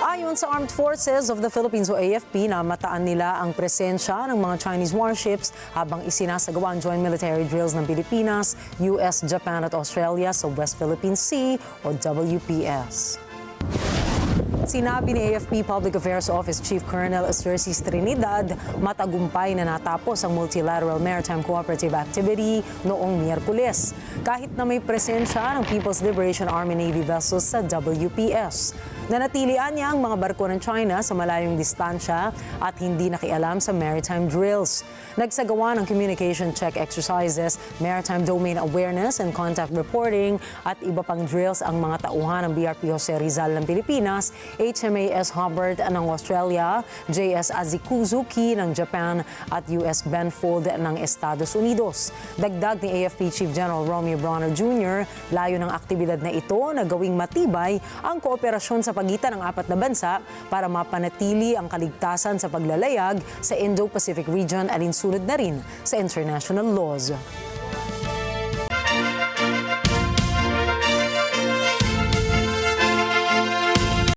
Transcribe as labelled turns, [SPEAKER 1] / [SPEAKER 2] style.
[SPEAKER 1] Ayon sa Armed Forces of the Philippines o AFP, namataan nila ang presensya ng mga Chinese warships habang isinasagawa ang joint military drills ng Pilipinas, US, Japan at Australia sa West Philippine Sea o WPS. Sinabi ni AFP Public Affairs Office Chief Colonel Astercis Trinidad, matagumpay na natapos ang multilateral maritime cooperative activity noong Miyerkules, kahit na may presensya ng People's Liberation Army Navy vessels sa WPS. Nanatilian niya ang mga barko ng China sa malayong distansya at hindi nakialam sa maritime drills. Nagsagawa ng communication check exercises, maritime domain awareness and contact reporting at iba pang drills ang mga tauhan ng BRP Jose Rizal ng Pilipinas, HMAS Hubbard ng Australia, JS Azikuzuki ng Japan at US Benfold ng Estados Unidos. Dagdag ni AFP Chief General Romeo Bronner Jr., layo ng aktibidad na ito na gawing matibay ang kooperasyon sa pagitan ng apat na bansa para mapanatili ang kaligtasan sa paglalayag sa Indo-Pacific region at insunod na rin sa international laws.